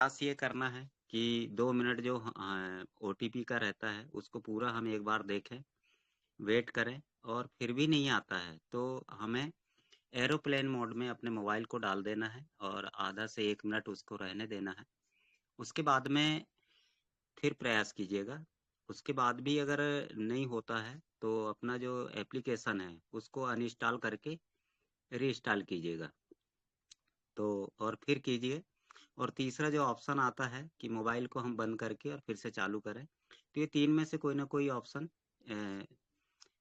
प्रयास ये करना है कि 2 मिनट जो ओटीपी का रहता है उसको पूरा हम एक बार देखें, वेट करें और फिर भी नहीं आता है तो हमें एरोप्लेन मोड में अपने मोबाइल को डाल देना है और आधा से 1 मिनट उसको रहने देना है। उसके बाद में फिर प्रयास कीजिएगा। उसके बाद भी अगर नहीं होता है तो अपना जो एप्लीकेशन है उसको अनइंस्टॉल करके रीइंस्टॉल कीजिएगा। तो और फिर कीजिए। और तीसरा जो ऑप्शन आता है कि मोबाइल को हम बंद करके और फिर से चालू करें, तो ये 3 में से कोई ना कोई ऑप्शन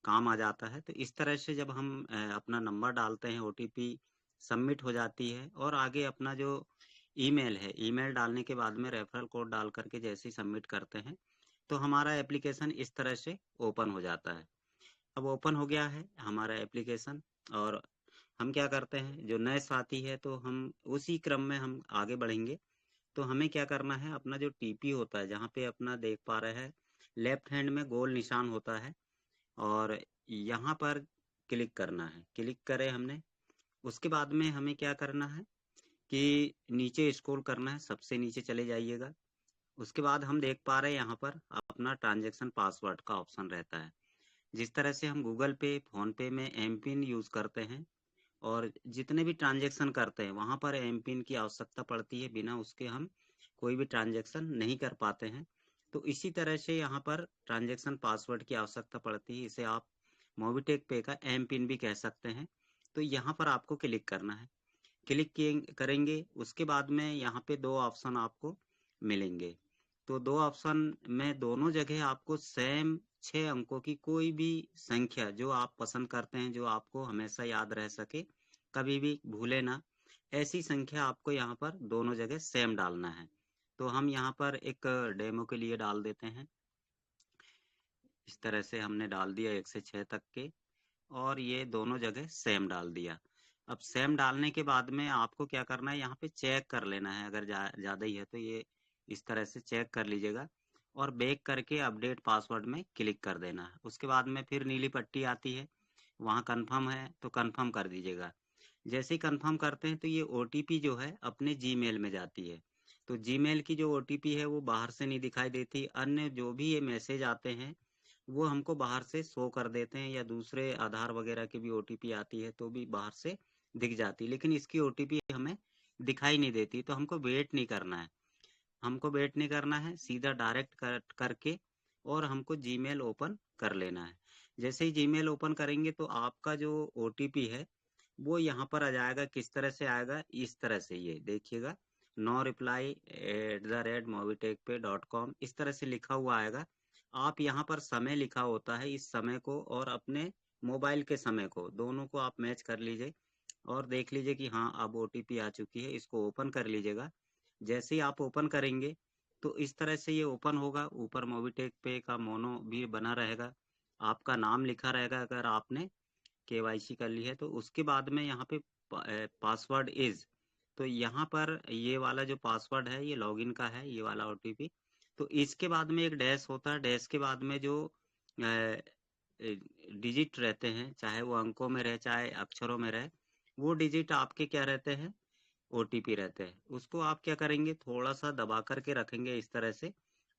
काम आ जाता है। तो इस तरह से जब हम अपना नंबर डालते हैं, ओटीपी सबमिट हो जाती है और आगे अपना जो ईमेल है, ईमेल डालने के बाद में रेफरल कोड डाल करके जैसे ही सबमिट करते हैं, तो हमारा एप्लीकेशन इस तरह से ओपन हो जाता है। अब ओपन हो गया है हमारा एप्लीकेशन और हम क्या करते हैं, जो नए साथी है तो हम उसी क्रम में हम आगे बढ़ेंगे। तो हमें क्या करना है, अपना जो टीपी होता है जहाँ पे अपना देख पा रहे हैं लेफ्ट हैंड में गोल निशान होता है और यहाँ पर क्लिक करना है। क्लिक करें हमने, उसके बाद में हमें क्या करना है कि नीचे स्क्रॉल करना है, सबसे नीचे चले जाइएगा। उसके बाद हम देख पा रहे हैं यहाँ पर अपना ट्रांजैक्शन पासवर्ड का ऑप्शन रहता है। जिस तरह से हम गूगल पे, फोन पे में एम पिन यूज़ करते हैं और जितने भी ट्रांजैक्शन करते हैं वहाँ पर एम पिन की आवश्यकता पड़ती है, बिना उसके हम कोई भी ट्रांजैक्शन नहीं कर पाते हैं। तो इसी तरह से यहाँ पर ट्रांजैक्शन पासवर्ड की आवश्यकता पड़ती है, इसे आप मोबिटेक पे का एम पिन भी कह सकते हैं। तो यहाँ पर आपको क्लिक करना है। क्लिक करेंगे, उसके बाद में यहाँ पे 2 ऑप्शन आपको मिलेंगे। तो 2 ऑप्शन में दोनों जगह आपको सेम 6 अंकों की कोई भी संख्या जो आप पसंद करते हैं, जो आपको हमेशा याद रह सके, कभी भी भूले ना, ऐसी संख्या आपको यहाँ पर दोनों जगह सेम डालना है। तो हम यहाँ पर एक डेमो के लिए डाल देते हैं। इस तरह से हमने डाल दिया 1 से 6 तक के और ये दोनों जगह सेम डाल दिया। अब सेम डालने के बाद में आपको क्या करना है, यहाँ पे चेक कर लेना है। अगर ज़्यादा ही है तो ये इस तरह से चेक कर लीजिएगा और बैक करके अपडेट पासवर्ड में क्लिक कर देना है। उसके बाद में फिर नीली पट्टी आती है, वहाँ कन्फर्म है तो कन्फर्म कर दीजिएगा। जैसे ही कन्फर्म करते हैं तो ये ओटीपी जो है अपने जीमेल में जाती है। तो जीमेल की जो ओटीपी है वो बाहर से नहीं दिखाई देती। अन्य जो भी ये मैसेज आते हैं वो हमको बाहर से शो कर देते हैं, या दूसरे आधार वगैरह की भी ओटीपी आती है तो भी बाहर से दिख जाती है, लेकिन इसकी ओटीपी हमें दिखाई नहीं देती। तो हमको वेट नहीं करना है, हमको वेट नहीं करना है, सीधा डायरेक्ट करके और हमको जीमेल ओपन कर लेना है। जैसे ही जीमेल ओपन करेंगे तो आपका जो ओटीपी है वो यहाँ पर आ जाएगा। किस तरह से आएगा, इस तरह से, ये देखिएगा, नो रिप्लाई @mobitekpay.com, इस तरह से लिखा हुआ आएगा। आप यहाँ पर समय लिखा होता है, इस समय को और अपने मोबाइल के समय को दोनों को आप मैच कर लीजिए और देख लीजिए कि हाँ अब ओटीपी आ चुकी है। इसको ओपन कर लीजिएगा। जैसे ही आप ओपन करेंगे तो इस तरह से ये ओपन होगा। ऊपर मोबिटेक पे का मोनो भी बना रहेगा, आपका नाम लिखा रहेगा अगर आपने केवाईसी कर ली है तो। उसके बाद में यहाँ पे पासवर्ड इज, तो यहाँ पर ये वाला जो पासवर्ड है ये लॉगिन का है, ये वाला ओटीपी। तो इसके बाद में एक डैश होता है, डैश के बाद में जो डिजिट रहते हैं, चाहे वो अंकों में रहे चाहे अक्षरों में रहे, वो डिजिट आपके क्या रहते हैं, ओटीपी रहते हैं। उसको आप क्या करेंगे, थोड़ा सा दबा करके रखेंगे इस तरह से,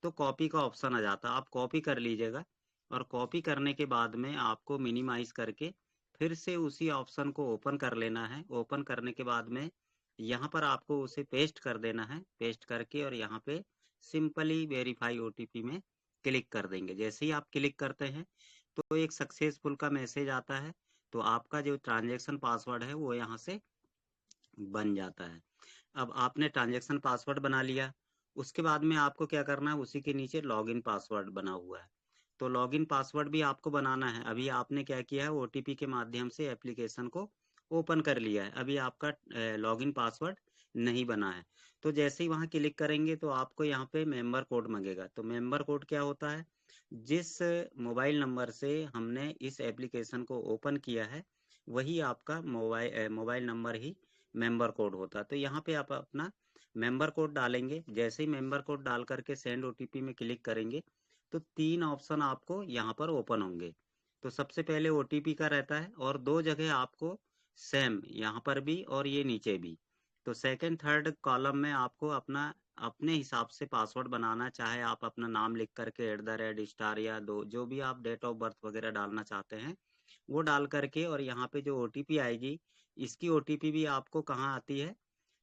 तो कॉपी का ऑप्शन आ जाता है, आप कॉपी कर लीजिएगा। और कॉपी करने के बाद में आपको मिनिमाइज करके फिर से उसी ऑप्शन को ओपन कर लेना है। ओपन करने के बाद में यहाँ पर आपको उसे पेस्ट कर देना है। पेस्ट करके और यहाँ पे सिंपली वेरीफाई ओटीपी में क्लिक कर देंगे। जैसे ही आप क्लिक करते हैं तो एक सक्सेसफुल का मैसेज आता है। तो आपका जो ट्रांजैक्शन पासवर्ड है वो यहाँ से बन जाता है। अब आपने ट्रांजैक्शन पासवर्ड बना लिया, उसके बाद में आपको क्या करना है, उसी के नीचे लॉगिन पासवर्ड बना हुआ है, तो लॉगिन पासवर्ड भी आपको बनाना है। अभी आपने क्या किया है, ओटीपी के माध्यम से एप्लीकेशन को ओपन कर लिया है, अभी आपका लॉगिन पासवर्ड नहीं बना है। तो जैसे ही वहाँ क्लिक करेंगे तो आपको यहाँ पे मेंबर कोड मांगेगा। तो मेंबर कोड क्या होता है, जिस मोबाइल नंबर से हमने इस एप्लीकेशन को ओपन किया है वही आपका मोबाइल नंबर ही मेंबर कोड होता है। तो यहाँ पे आप अपना मेंबर कोड डालेंगे। जैसे ही मेंबर कोड डाल करके सेंड ओटीपी में क्लिक करेंगे तो 3 ऑप्शन आपको यहाँ पर ओपन होंगे। तो सबसे पहले ओटीपी का रहता है और 2 जगह आपको सेम, यहाँ पर भी और ये नीचे भी। तो सेकंड थर्ड कॉलम में आपको अपना अपने हिसाब से पासवर्ड बनाना, चाहे आप अपना नाम लिख करके @ या दो जो भी आप डेट ऑफ बर्थ वगैरह डालना चाहते हैं वो डाल करके, और यहाँ पे जो ओटीपी आएगी, इसकी ओटीपी भी आपको कहाँ आती है,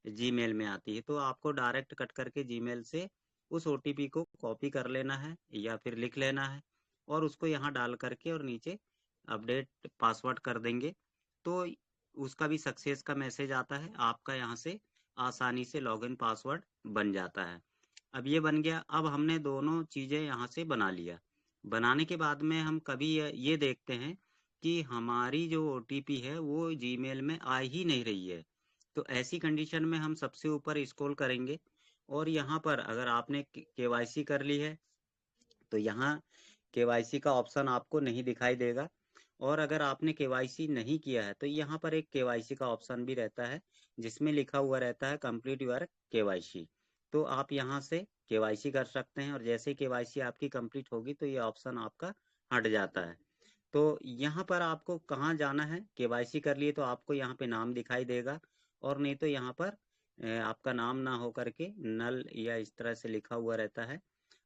जीमेल में आती है। तो आपको डायरेक्ट कट करके जीमेल से उस ओटीपी को कॉपी कर लेना है या फिर लिख लेना है, और उसको यहाँ डाल करके और नीचे अपडेट पासवर्ड कर देंगे, तो उसका भी सक्सेस का मैसेज आता है, आपका यहाँ से आसानी से लॉगिन पासवर्ड बन जाता है। अब ये बन गया। अब हमने दोनों चीज़ें यहाँ से बना लिया। बनाने के बाद में हम कभी ये देखते हैं कि हमारी जो ओटीपी है वो जीमेल में आ ही नहीं रही है। तो ऐसी कंडीशन में हम सबसे ऊपर स्क्रॉल करेंगे, और यहाँ पर अगर आपने केवाईसी कर ली है तो यहाँ केवाईसी का ऑप्शन आपको नहीं दिखाई देगा, और अगर आपने केवाईसी नहीं किया है तो यहाँ पर एक केवाईसी का ऑप्शन भी रहता है जिसमें लिखा हुआ रहता है कंप्लीट योर केवाईसी। तो आप यहाँ से केवाईसी कर सकते हैं, और जैसे केवाईसी आपकी कंप्लीट होगी तो ये ऑप्शन आपका हट जाता है। तो यहाँ पर आपको कहाँ जाना है, केवाईसी कर लिए तो आपको यहाँ पे नाम दिखाई देगा, और नहीं तो यहाँ पर आपका नाम ना हो करके नल या इस तरह से लिखा हुआ रहता है,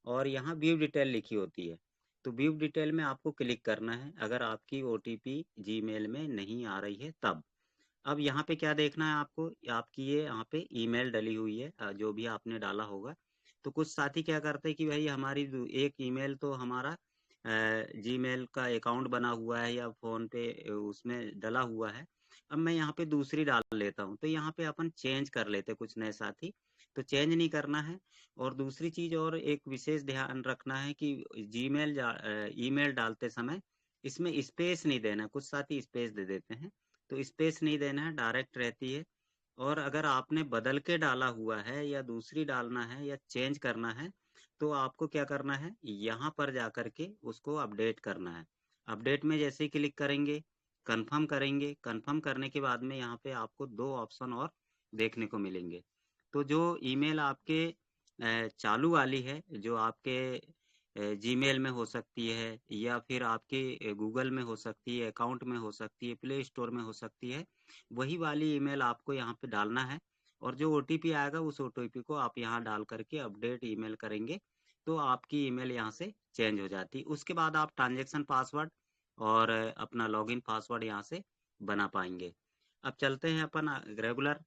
और यहाँ व्यू डिटेल लिखी होती है। तो व्यू डिटेल में आपको क्लिक करना है अगर आपकी ओटीपी जीमेल में नहीं आ रही है तब। अब यहाँ पे क्या देखना है आपको, आपकी ये यहाँ पे ईमेल डली हुई है, जो भी आपने डाला होगा। तो कुछ साथी क्या करते हैं कि भाई हमारी एक ईमेल तो हमारा जीमेल का अकाउंट बना हुआ है या फोन पे उसमें डला हुआ है, अब मैं यहाँ पे दूसरी डाल लेता हूँ, तो यहाँ पे अपन चेंज कर लेते कुछ नए साथी। तो चेंज नहीं करना है। और दूसरी चीज और एक विशेष ध्यान रखना है कि ईमेल डालते समय इसमें स्पेस नहीं देना। कुछ साथी स्पेस दे देते हैं, तो स्पेस नहीं देना है, डायरेक्ट रहती है। और अगर आपने बदल के डाला हुआ है या दूसरी डालना है या चेंज करना है, तो आपको क्या करना है, यहाँ पर जा करके उसको अपडेट करना है। अपडेट में जैसे ही क्लिक करेंगे, कंफर्म करेंगे, कंफर्म करने के बाद में यहाँ पे आपको दो ऑप्शन और देखने को मिलेंगे। तो जो ईमेल आपके चालू वाली है, जो आपके जीमेल में हो सकती है या फिर आपके गूगल में हो सकती है, अकाउंट में हो सकती है, प्ले स्टोर में हो सकती है, वही वाली ईमेल आपको यहाँ पे डालना है। और जो ओटीपी आएगा उस ओटीपी को आप यहाँ डाल करके अपडेट ईमेल करेंगे, तो आपकी ईमेल यहाँ से चेंज हो जाती है। उसके बाद आप ट्रांजेक्शन पासवर्ड और अपना लॉगिन पासवर्ड यहाँ से बना पाएंगे। अब चलते हैं अपन रेगुलर।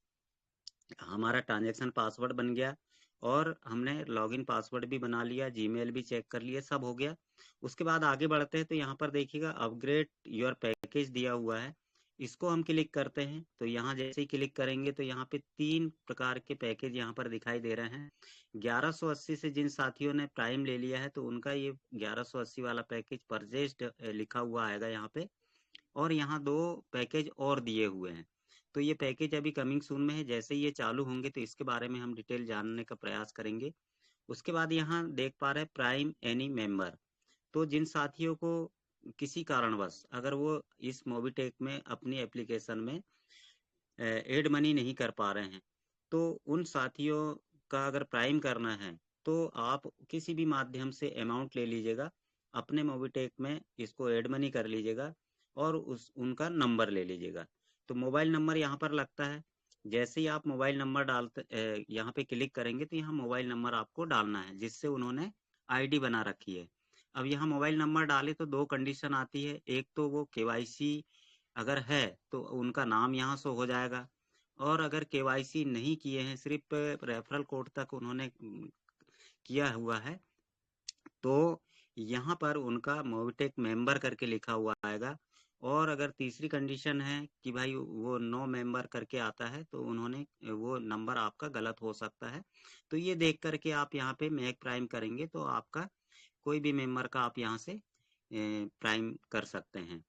हमारा ट्रांजेक्शन पासवर्ड बन गया, और हमने लॉगिन पासवर्ड भी बना लिया, जीमेल भी चेक कर लिया, सब हो गया। उसके बाद आगे बढ़ते हैं, तो यहाँ पर देखिएगा अपग्रेड योर पैकेज दिया हुआ है, इसको हम क्लिक करते हैं। तो यहाँ जैसे ही क्लिक करेंगे तो यहाँ पे 3 प्रकार के पैकेज यहाँ पर दिखाई दे रहे हैं। 1180 से जिन साथियों ने प्राइम ले लिया है तो उनका ये 1180 वाला पैकेज परचेज्ड लिखा हुआ आएगा यहाँ पे, और यहाँ 2 पैकेज और दिए हुए हैं। तो ये पैकेज अभी कमिंग सून में है, जैसे ही ये चालू होंगे तो इसके बारे में हम डिटेल जानने का प्रयास करेंगे। उसके बाद यहाँ देख पा रहे हैं प्राइम एनी मेंबर। तो जिन साथियों को किसी कारणवश अगर वो इस मोबिटेक में अपनी एप्लीकेशन में एड मनी नहीं कर पा रहे हैं, तो उन साथियों का अगर प्राइम करना है तो आप किसी भी माध्यम से अमाउंट ले लीजिएगा, अपने मोबिटेक में इसको एड मनी कर लीजिएगा, और उस उनका नंबर ले लीजिएगा। तो मोबाइल नंबर यहाँ पर लगता है। जैसे ही आप मोबाइल नंबर डालते यहाँ पे क्लिक करेंगे तो यहाँ मोबाइल नंबर आपको डालना है जिससे उन्होंने आईडी बना रखी है। अब यहाँ मोबाइल नंबर डाले तो 2 कंडीशन आती है, एक तो वो केवाईसी अगर है तो उनका नाम यहाँ शो हो जाएगा, और अगर केवाईसी नहीं किए हैं, सिर्फ रेफरल कोड तक उन्होंने किया हुआ है, तो यहाँ पर उनका मोबिटेक मेंबर करके लिखा हुआ आएगा। और अगर तीसरी कंडीशन है कि भाई वो नो मेंबर करके आता है तो उन्होंने वो नंबर आपका गलत हो सकता है। तो ये देख करके आप यहाँ पे मेक प्राइम करेंगे तो आपका कोई भी मेंबर का आप यहाँ से प्राइम कर सकते हैं।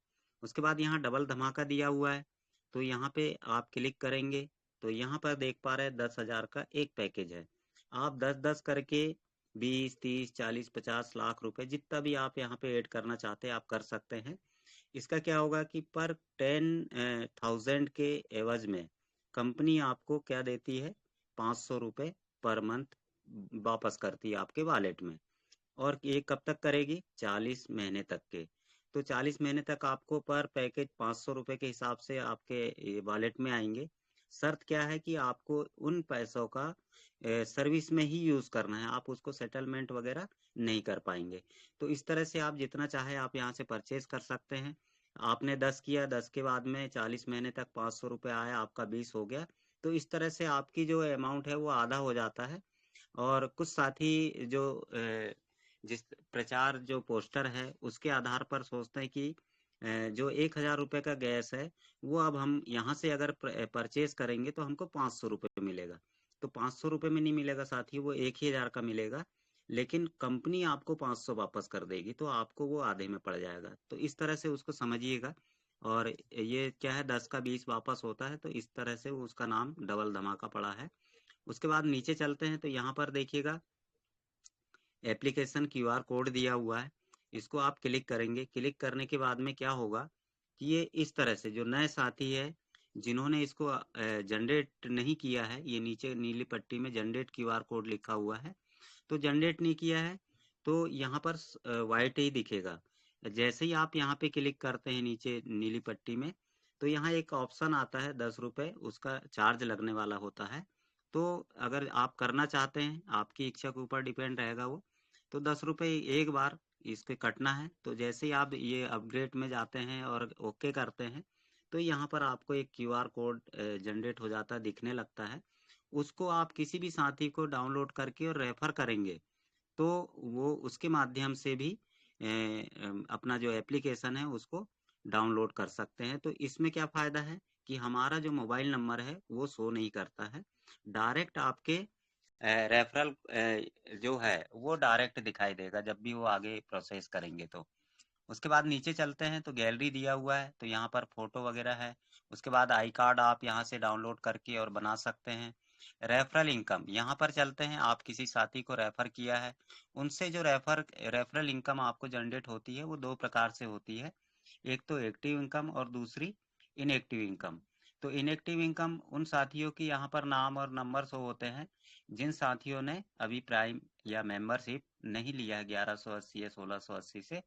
उसके बाद यहाँ डबल धमाका दिया हुआ है, तो यहाँ पे आप क्लिक करेंगे तो यहाँ पर देख पा रहे हैं 10,000 का एक पैकेज है। आप 10-10 करके 20, 30, 40, 50 लाख रुपए जितना भी आप यहाँ पे ऐड करना चाहते हैं आप कर सकते हैं। इसका क्या होगा कि पर 10,000 के एवज में कंपनी आपको क्या देती है, 500 रुपये पर मंथ वापस करती है आपके वॉलेट में। और ये कब तक करेगी, 40 महीने तक के। तो 40 महीने तक आपको पर पैकेज 500 रुपये के हिसाब से आपके वॉलेट में आएंगे। शर्त क्या है कि आपको उन पैसों का सर्विस में ही यूज़ करना है, आप उसको सेटलमेंट वगैरह नहीं कर पाएँगे। तो इस तरह से आप जितना चाहे आप यहाँ से परचेज़ कर सकते हैं। आपने 10 किया, 10 के बाद में 40 महीने तक ₹500 आया, आपका 20 हो गया। तो इस तरह से आपकी जो अमाउंट है वो आधा हो जाता है। और कुछ साथी जो जिस प्रचार जो पोस्टर है उसके आधार पर सोचते हैं कि जो ₹1000 का गैस है वो अब हम यहाँ से अगर परचेज करेंगे तो हमको ₹500 मिलेगा। तो ₹500 में नहीं मिलेगा साथी, वो 1000 का मिलेगा, लेकिन कंपनी आपको 500 वापस कर देगी, तो आपको वो आधे में पड़ जाएगा। तो इस तरह से उसको समझिएगा। और ये क्या है, 10 का 20 वापस होता है, तो इस तरह से उसका नाम डबल धमाका पड़ा है। उसके बाद नीचे चलते हैं तो यहाँ पर देखिएगा एप्लीकेशन क्यूआर कोड दिया हुआ है। इसको आप क्लिक करेंगे। क्लिक करने के बाद में क्या होगा कि ये इस तरह से जो नए साथी है जिन्होंने इसको जनरेट नहीं किया है, ये नीचे नीली पट्टी में जनरेट क्यूआर कोड लिखा हुआ है, तो जनरेट नहीं किया है तो यहाँ पर वाइट ही दिखेगा। जैसे ही आप यहाँ पे क्लिक करते हैं नीचे नीली पट्टी में, तो यहाँ एक ऑप्शन आता है ₹10, उसका चार्ज लगने वाला होता है। तो अगर आप करना चाहते हैं, आपकी इच्छा के ऊपर डिपेंड रहेगा वो, तो ₹10 एक बार इसके कटना है। तो जैसे ही आप ये अपग्रेड में जाते हैं और ओके करते हैं, तो यहाँ पर आपको एक क्यूआर कोड जनरेट हो जाता है, दिखने लगता है। उसको आप किसी भी साथी को डाउनलोड करके और रेफर करेंगे, तो वो उसके माध्यम से भी अपना जो एप्लीकेशन है उसको डाउनलोड कर सकते हैं। तो इसमें क्या फ़ायदा है कि हमारा जो मोबाइल नंबर है वो शो नहीं करता है, डायरेक्ट आपके रेफरल जो है वो डायरेक्ट दिखाई देगा जब भी वो आगे प्रोसेस करेंगे तो। उसके बाद नीचे चलते हैं तो गैलरी दिया हुआ है, तो यहाँ पर फोटो वगैरह है। उसके बाद आई कार्ड आप यहाँ से डाउनलोड करके और बना सकते हैं। रेफरल इनकम यहाँ पर चलते हैं, आप किसी साथी को रेफर किया है, उनसे जो रेफरल इनकम आपको जनरेट होती है वो दो प्रकार से होती है। एक तो एक्टिव इनकम और दूसरी इनएक्टिव इनकम। तो इनएक्टिव इनकम उन साथियों की यहाँ पर नाम और नंबर शो होते हैं जिन साथियों ने अभी प्राइम या मेंबरशिप नहीं लिया है 1180 या 1680 से,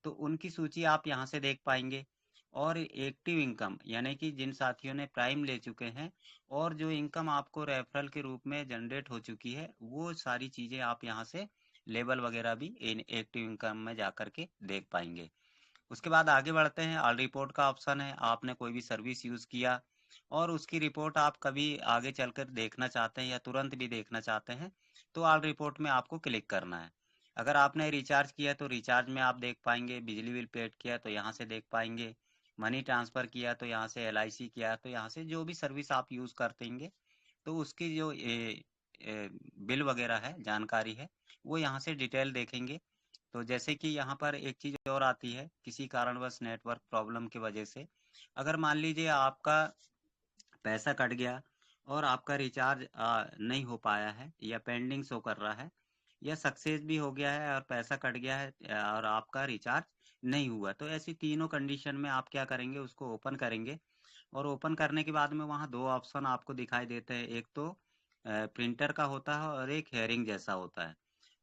तो उनकी सूची आप यहाँ से देख पाएंगे। और एक्टिव इनकम यानी कि जिन साथियों ने प्राइम ले चुके हैं और जो इनकम आपको रेफरल के रूप में जनरेट हो चुकी है, वो सारी चीजें आप यहाँ से लेबल वगैरह भी इन एक्टिव इनकम में जाकर के देख पाएंगे। उसके बाद आगे बढ़ते हैं, ऑल रिपोर्ट का ऑप्शन है। आपने कोई भी सर्विस यूज किया और उसकी रिपोर्ट आप कभी आगे चलकर देखना चाहते हैं या तुरंत भी देखना चाहते हैं, तो ऑल रिपोर्ट में आपको क्लिक करना है। अगर आपने रिचार्ज किया तो रिचार्ज में आप देख पाएंगे, बिजली बिल पेड किया तो यहाँ से देख पाएंगे, मनी ट्रांसफर किया तो यहाँ से, LIC किया तो यहाँ से, जो भी सर्विस आप यूज करते हैं तो उसकी जो बिल वगैरह है, जानकारी है, वो यहाँ से डिटेल देखेंगे। तो जैसे कि यहाँ पर एक चीज और आती है, किसी कारणवश नेटवर्क प्रॉब्लम की वजह से अगर मान लीजिए आपका पैसा कट गया और आपका रिचार्ज नहीं हो पाया है या पेंडिंग शो कर रहा है, या सक्सेस भी हो गया है और पैसा कट गया है और आपका रिचार्ज नहीं हुआ, तो ऐसी तीनों कंडीशन में आप क्या करेंगे, उसको ओपन करेंगे। और ओपन करने के बाद में वहाँ दो ऑप्शन आपको दिखाई देते हैं, एक तो प्रिंटर का होता है और एक हेयरिंग जैसा होता है।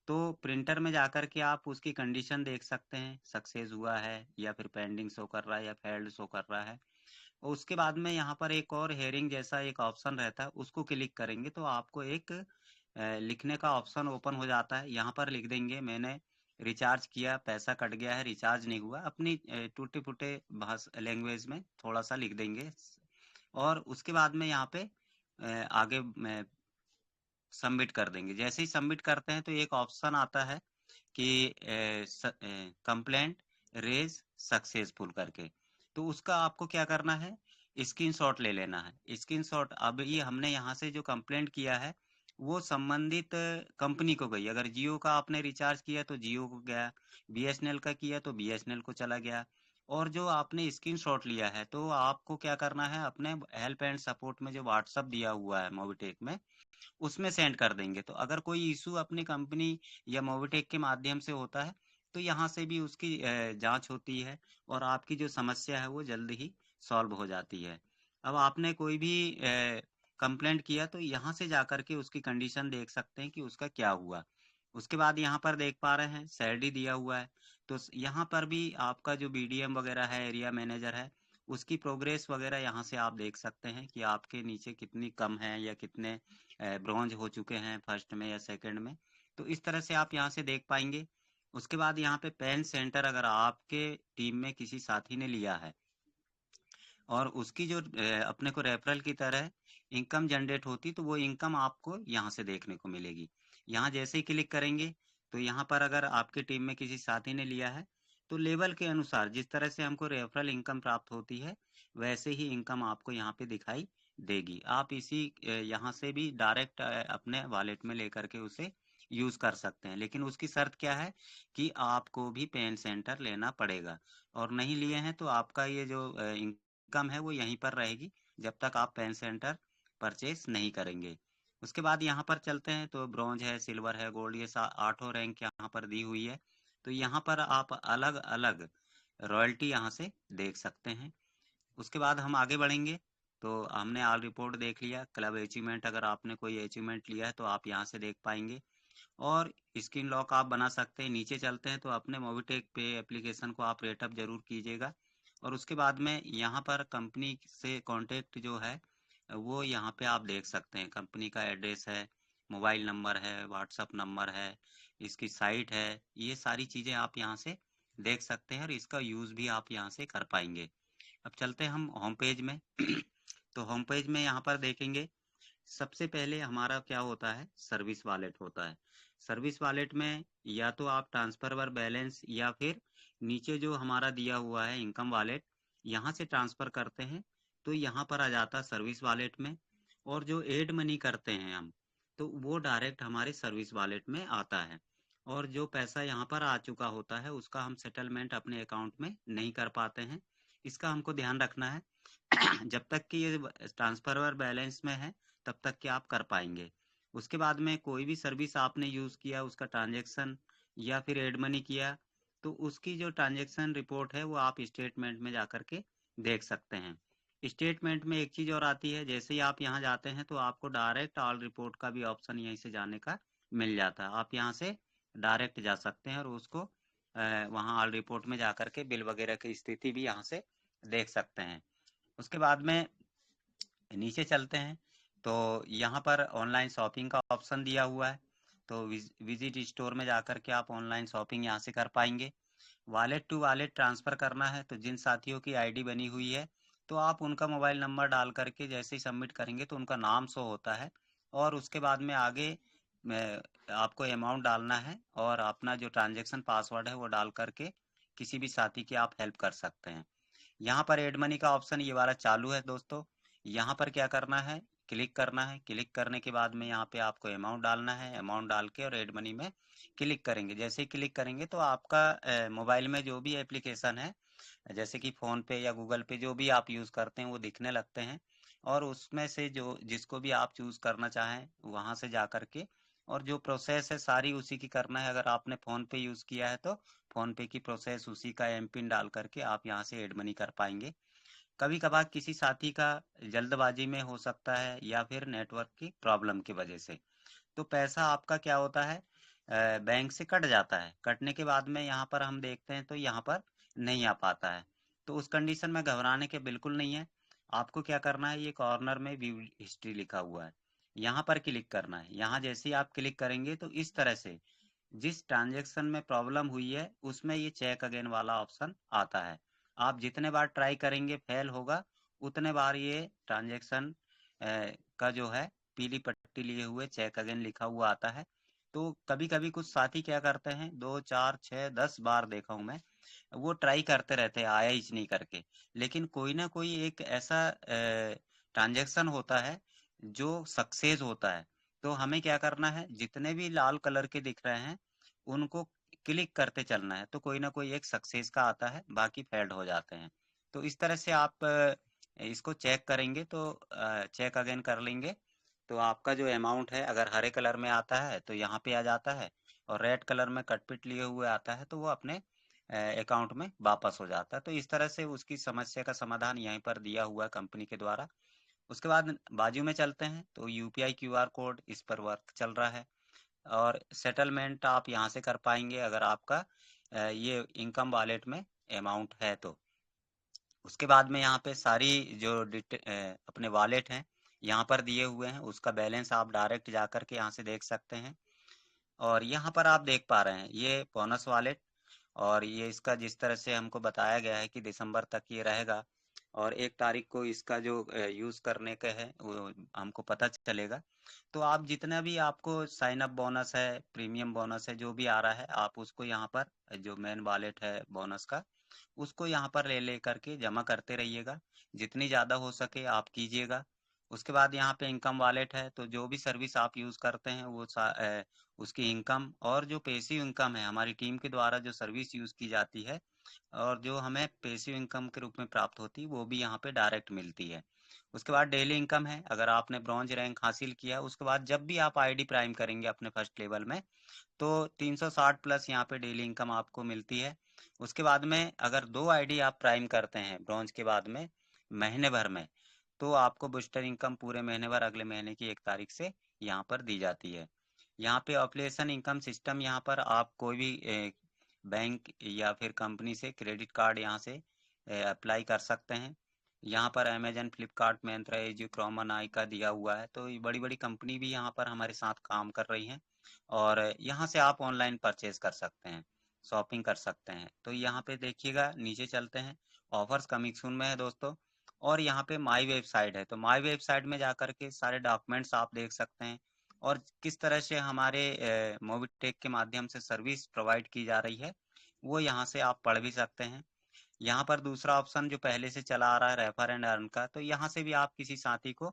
तो प्रिंटर में जाकर के आप उसकी कंडीशन देख सकते हैं, सक्सेस हुआ है या फिर पेंडिंग शो कर रहा है या फेल्ड शो कर रहा है। और उसके बाद में यहाँ पर एक और हेयरिंग जैसा एक ऑप्शन रहता है, उसको क्लिक करेंगे तो आपको एक लिखने का ऑप्शन ओपन हो जाता है। यहाँ पर लिख देंगे मैंने रिचार्ज किया, पैसा कट गया है, रिचार्ज नहीं हुआ, अपनी टूटे फूटे भाषा लैंग्वेज में थोड़ा सा लिख देंगे। और उसके बाद में यहाँ पे आगे सबमिट कर देंगे। जैसे ही सबमिट करते हैं तो एक ऑप्शन आता है कि कंप्लेंट रेज सक्सेसफुल करके, तो उसका आपको क्या करना है, स्क्रीनशॉट ले लेना है। स्क्रीनशॉट, अब ये हमने यहाँ से जो कंप्लेंट किया है वो संबंधित कंपनी को गई। अगर जियो का आपने रिचार्ज किया तो जियो को गया, BSNL का किया तो BSNL को चला गया। और जो आपने स्क्रीनशॉट लिया है तो आपको क्या करना है, अपने हेल्प एंड सपोर्ट में जो व्हाट्सअप दिया हुआ है मोबिटेक में, उसमें सेंड कर देंगे। तो अगर कोई इशू अपनी कंपनी या मोबिटेक के माध्यम से होता है तो यहाँ से भी उसकी जांच होती है और आपकी जो समस्या है वो जल्द ही सॉल्व हो जाती है। अब आपने कोई भी कंप्लेंट किया तो यहाँ से जाकर के उसकी कंडीशन देख सकते हैं कि उसका क्या हुआ। उसके बाद यहाँ पर देख पा रहे हैं सैलरी दिया हुआ है, तो यहाँ पर भी आपका जो BDM वगैरह है, एरिया मैनेजर है, उसकी प्रोग्रेस वगैरह यहाँ से आप देख सकते हैं कि आपके नीचे कितनी कम है या कितने ब्रॉन्ज हो चुके हैं फर्स्ट में या सेकंड में। तो इस तरह से आप यहाँ से देख पाएंगे। उसके बाद यहाँ पे पेन सेंटर अगर आपके टीम में किसी साथी ने लिया है और उसकी जो अपने को रेफरल की तरह इनकम जनरेट होती, तो वो इनकम आपको यहाँ से देखने को मिलेगी। यहाँ जैसे ही क्लिक करेंगे तो यहाँ पर अगर आपके टीम में किसी साथी ने लिया है तो लेवल के अनुसार जिस तरह से हमको रेफरल इनकम प्राप्त होती है वैसे ही इनकम आपको यहाँ पे दिखाई देगी। आप इसी यहाँ से भी डायरेक्ट अपने वॉलेट में लेकर के उसे यूज कर सकते हैं, लेकिन उसकी शर्त क्या है कि आपको भी पेन सेंटर लेना पड़ेगा, और नहीं लिए हैं तो आपका ये जो इनकम है वो यहीं पर रहेगी जब तक आप पेन सेंटर परचेस नहीं करेंगे। उसके बाद यहाँ पर चलते हैं तो ब्रॉन्ज है, सिल्वर है, गोल्ड, ये आठों रैंक यहाँ पर दी हुई है। तो यहाँ पर आप अलग अलग रॉयल्टी यहाँ से देख सकते हैं। उसके बाद हम आगे बढ़ेंगे तो हमने ऑल रिपोर्ट देख लिया। क्लब अचीवमेंट, अगर आपने कोई अचीवमेंट लिया है तो आप यहाँ से देख पाएंगे, और स्क्रीन लॉक आप बना सकते हैं। नीचे चलते हैं तो अपने मोबिटेक पे एप्लीकेशन को आप रेटअप जरूर कीजिएगा। और उसके बाद में यहाँ पर कंपनी से कांटेक्ट जो है वो यहाँ पे आप देख सकते हैं। कंपनी का एड्रेस है, मोबाइल नंबर है, व्हाट्सअप नंबर है, इसकी साइट है, ये सारी चीज़ें आप यहाँ से देख सकते हैं और इसका यूज़ भी आप यहाँ से कर पाएंगे। अब चलते हैं हम होम पेज में तो होम पेज में यहाँ पर देखेंगे सबसे पहले हमारा क्या होता है, सर्विस वॉलेट होता है। सर्विस वॉलेट में या तो आप ट्रांसफर बैलेंस या फिर नीचे जो हमारा दिया हुआ है इनकम वॉलेट, यहाँ से ट्रांसफर करते हैं तो यहाँ पर आ जाता है सर्विस वॉलेट में। और जो एड मनी करते हैं हम, तो वो डायरेक्ट हमारे सर्विस वॉलेट में आता है। और जो पैसा यहाँ पर आ चुका होता है उसका हम सेटलमेंट अपने अकाउंट में नहीं कर पाते हैं। इसका हमको ध्यान रखना है जब तक कि ये ट्रांसफर बैलेंस में है तब तक कि आप कर पाएंगे। उसके बाद में कोई भी सर्विस आपने यूज़ किया, उसका ट्रांजैक्शन या फिर एड मनी किया, तो उसकी जो ट्रांजैक्शन रिपोर्ट है वो आप स्टेटमेंट में जाकर के देख सकते हैं। स्टेटमेंट में एक चीज़ और आती है, जैसे ही आप यहाँ जाते हैं तो आपको डायरेक्ट ऑल रिपोर्ट का भी ऑप्शन यहीं से जाने का मिल जाता है। आप यहाँ से डायरेक्ट जा सकते हैं और उसको वहाँ ऑल रिपोर्ट में जाकर के बिल वगैरह की स्थिति भी यहाँ से देख सकते हैं। उसके बाद में नीचे चलते हैं तो यहाँ पर ऑनलाइन शॉपिंग का ऑप्शन दिया हुआ है। तो विजिट स्टोर में जाकर के आप ऑनलाइन शॉपिंग यहाँ से कर पाएंगे। वॉलेट टू वॉलेट ट्रांसफ़र करना है तो जिन साथियों की आईडी बनी हुई है तो आप उनका मोबाइल नंबर डाल करके जैसे ही सबमिट करेंगे तो उनका नाम शो होता है, और उसके बाद में आगे में आपको अमाउंट डालना है और अपना जो ट्रांजेक्शन पासवर्ड है वो डाल करके किसी भी साथी की आप हेल्प कर सकते हैं। यहाँ पर एड मनी का ऑप्शन ये वाला चालू है दोस्तों। यहाँ पर क्या करना है, क्लिक करना है। क्लिक करने के बाद में यहाँ पे आपको अमाउंट डालना है। अमाउंट डाल के और एड मनी में क्लिक करेंगे। जैसे ही क्लिक करेंगे तो आपका मोबाइल में जो भी एप्लीकेशन है, जैसे कि फ़ोन पे या गूगल पे जो भी आप यूज़ करते हैं वो दिखने लगते हैं, और उसमें से जो जिसको भी आप चूज़ करना चाहें वहाँ से जा कर के, और जो प्रोसेस है सारी उसी की करना है। अगर आपने फ़ोन पे यूज़ किया है तो फ़ोन पे की प्रोसेस उसी का एम पिन डाल करके आप यहाँ से एड मनी कर पाएंगे। कभी कभार किसी साथी का जल्दबाजी में हो सकता है या फिर नेटवर्क की प्रॉब्लम की वजह से तो पैसा आपका क्या होता है, बैंक से कट जाता है। कटने के बाद में यहाँ पर हम देखते हैं तो यहाँ पर नहीं आ पाता है। तो उस कंडीशन में घबराने के बिल्कुल नहीं है। आपको क्या करना है, ये कॉर्नर में व्यू हिस्ट्री लिखा हुआ है, यहाँ पर क्लिक करना है। यहाँ जैसे ही आप क्लिक करेंगे तो इस तरह से जिस ट्रांजैक्शन में प्रॉब्लम हुई है उसमें ये चेक अगेन वाला ऑप्शन आता है। आप जितने बार ट्राई करेंगे फेल होगा, उतने बार ये ट्रांजैक्शन का जो है पीली पट्टी लिए हुए चेक अगेन लिखा हुआ आता है। तो कभी कभी कुछ साथी क्या करते हैं, 2 4 6 10 बार देखा हूं मैं, वो ट्राई करते रहते हैं आया ही नहीं करके, लेकिन कोई ना कोई एक ऐसा ट्रांजैक्शन होता है जो सक्सेस होता है। तो हमें क्या करना है, जितने भी लाल कलर के दिख रहे हैं उनको क्लिक करते चलना है, तो कोई ना कोई एक सक्सेस का आता है, बाकी फेल्ड हो जाते हैं। तो इस तरह से आप इसको चेक करेंगे तो चेक अगेन कर लेंगे तो आपका जो अमाउंट है अगर हरे कलर में आता है तो यहाँ पे आ जाता है, और रेड कलर में कटपिट लिए हुए आता है तो वो अपने अकाउंट में वापस हो जाता है। तो इस तरह से उसकी समस्या का समाधान यहीं पर दिया हुआ है कंपनी के द्वारा। उसके बाद बाजू में चलते हैं तो यूपीआई क्यूआर कोड इस पर वर्क चल रहा है, और सेटलमेंट आप यहाँ से कर पाएंगे अगर आपका ये इनकम वॉलेट में अमाउंट है तो। उसके बाद में यहाँ पे सारी जो अपने वॉलेट हैं यहाँ पर दिए हुए हैं, उसका बैलेंस आप डायरेक्ट जाकर के यहाँ से देख सकते हैं। और यहाँ पर आप देख पा रहे हैं ये बोनस वॉलेट, और ये इसका जिस तरह से हमको बताया गया है कि दिसंबर तक ये रहेगा, और 1 तारीख को इसका जो यूज़ करने का है वो हमको पता चलेगा। तो आप जितना भी आपको साइन अप बोनस है, प्रीमियम बोनस है, जो भी आ रहा है, आप उसको यहाँ पर जो मेन वॉलेट है बोनस का, उसको यहाँ पर ले ले करके जमा करते रहिएगा। जितनी ज़्यादा हो सके आप कीजिएगा। उसके बाद यहाँ पे इनकम वॉलेट है, तो जो भी सर्विस आप यूज़ करते हैं वो उसकी इनकम, और जो पैसिव इनकम है हमारी टीम के द्वारा जो सर्विस यूज़ की जाती है और जो हमें पैसिव इनकम के रूप में प्राप्त होती है, वो भी यहाँ पे डायरेक्ट मिलती है। उसके बाद डेली इनकम है, अगर आपने ब्रॉन्ज रैंक हासिल किया, उसके बाद जब भी आप आईडी प्राइम करेंगे अपने फर्स्ट लेवल में, तो 360 प्लस यहाँ पे डेली इनकम आपको मिलती है। उसके बाद में अगर 2 आईडी आप प्राइम करते हैं ब्रॉन्ज के बाद में महीने भर में, तो आपको बूस्टर इनकम पूरे महीने भर अगले महीने की 1 तारीख से यहाँ पर दी जाती है। यहाँ पे एप्लीकेशन इनकम सिस्टम, यहाँ पर आप कोई भी बैंक या फिर कंपनी से क्रेडिट कार्ड यहाँ से अप्लाई कर सकते हैं। यहाँ पर अमेजन, फ्लिपकार्ट, मिंत्रा, एजियो, क्रोमा, नाइका दिया हुआ है, तो ये बड़ी बड़ी कंपनी भी यहाँ पर हमारे साथ काम कर रही हैं, और यहाँ से आप ऑनलाइन परचेज कर सकते हैं, शॉपिंग कर सकते हैं। तो यहाँ पे देखिएगा, नीचे चलते हैं, ऑफर्स कमिंग सून में है दोस्तों, और यहाँ पे माई वेबसाइट है, तो माई वेबसाइट में जाकर के सारे डॉक्यूमेंट्स आप देख सकते हैं, और किस तरह से हमारे मोबिटेक के माध्यम से सर्विस प्रोवाइड की जा रही है, वो यहाँ से आप पढ़ भी सकते हैं। यहाँ पर दूसरा ऑप्शन जो पहले से चला आ रहा है, रेफर एंड अर्न का, तो यहाँ से भी आप किसी साथी को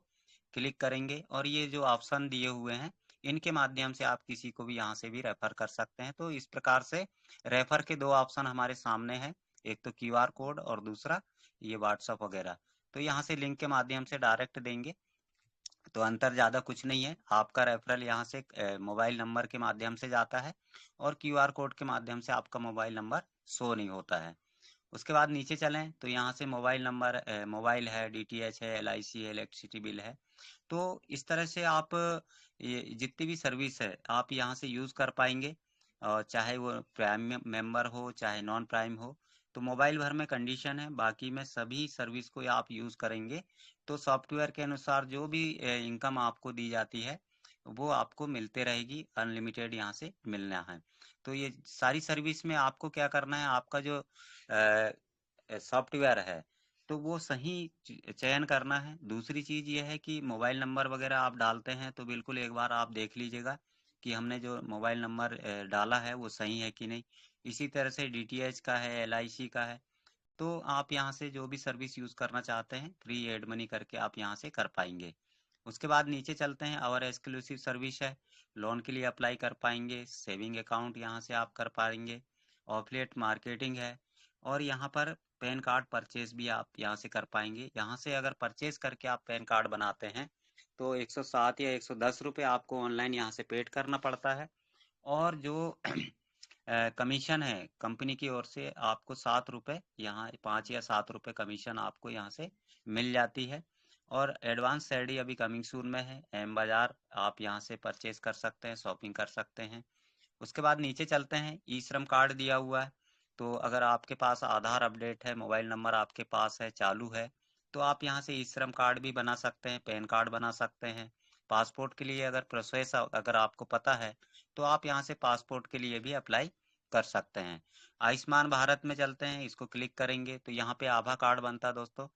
क्लिक करेंगे, और ये जो ऑप्शन दिए हुए हैं इनके माध्यम से आप किसी को भी यहाँ से भी रेफर कर सकते हैं। तो इस प्रकार से रेफर के 2 ऑप्शन हमारे सामने हैं, एक तो क्यूआर कोड और दूसरा ये व्हाट्सअप वगैरह। तो यहाँ से लिंक के माध्यम से डायरेक्ट देंगे, तो अंतर ज़्यादा कुछ नहीं है। आपका रेफरल यहाँ से मोबाइल नंबर के माध्यम से जाता है, और क्यूआर कोड के माध्यम से आपका मोबाइल नंबर शो नहीं होता है। उसके बाद नीचे चलें तो यहाँ से मोबाइल नंबर, मोबाइल है, डीटीएच है, एलआईसी है, इलेक्ट्रिसिटी बिल है। तो इस तरह से आप ये जितनी भी सर्विस है आप यहाँ से यूज़ कर पाएंगे, और चाहे वो प्राइम मेंबर हो चाहे नॉन प्राइम हो। तो मोबाइल भर में कंडीशन है, बाकी में सभी सर्विस को आप यूज़ करेंगे तो सॉफ्टवेयर के अनुसार जो भी इनकम आपको दी जाती है वो आपको मिलते रहेगी, अनलिमिटेड यहाँ से मिलना है। तो ये सारी सर्विस में आपको क्या करना है, आपका जो सॉफ्टवेयर है तो वो सही चयन करना है। दूसरी चीज़ ये है कि मोबाइल नंबर वगैरह आप डालते हैं तो बिल्कुल एक बार आप देख लीजिएगा कि हमने जो मोबाइल नंबर डाला है वो सही है कि नहीं। इसी तरह से डीटीएच का है, एलआईसी का है, तो आप यहाँ से जो भी सर्विस यूज़ करना चाहते हैं फ्री एड मनी करके आप यहाँ से कर पाएंगे। उसके बाद नीचे चलते हैं, और एक्सक्लूसिव सर्विस है, लोन के लिए अप्लाई कर पाएंगे, सेविंग अकाउंट यहाँ से आप कर पाएंगे, ऑफलेट मार्केटिंग है, और यहाँ पर पैन कार्ड परचेज भी आप यहाँ से कर पाएंगे। यहाँ से अगर परचेज करके आप पैन कार्ड बनाते हैं तो 107 या 110 रुपये आपको ऑनलाइन यहाँ से पेड करना पड़ता है, और जो कमीशन है कंपनी की ओर से आपको 7 रुपये, यहाँ 5 या 7 रुपये कमीशन आपको यहाँ से मिल जाती है। और एडवांस सैलरी अभी कमिंग सून में है, एम बाजार आप यहाँ से परचेज कर सकते हैं, शॉपिंग कर सकते हैं। उसके बाद नीचे चलते हैं, ई श्रम कार्ड दिया हुआ है, तो अगर आपके पास आधार अपडेट है, मोबाइल नंबर आपके पास है, चालू है, तो आप यहाँ से ई श्रम कार्ड भी बना सकते हैं, पैन कार्ड बना सकते हैं। पासपोर्ट के लिए अगर प्रोसेस अगर आपको पता है तो आप यहाँ से पासपोर्ट के लिए भी अप्लाई कर सकते हैं। आयुष्मान भारत में चलते हैं, इसको क्लिक करेंगे तो यहाँ पे आभा कार्ड बनता है दोस्तों।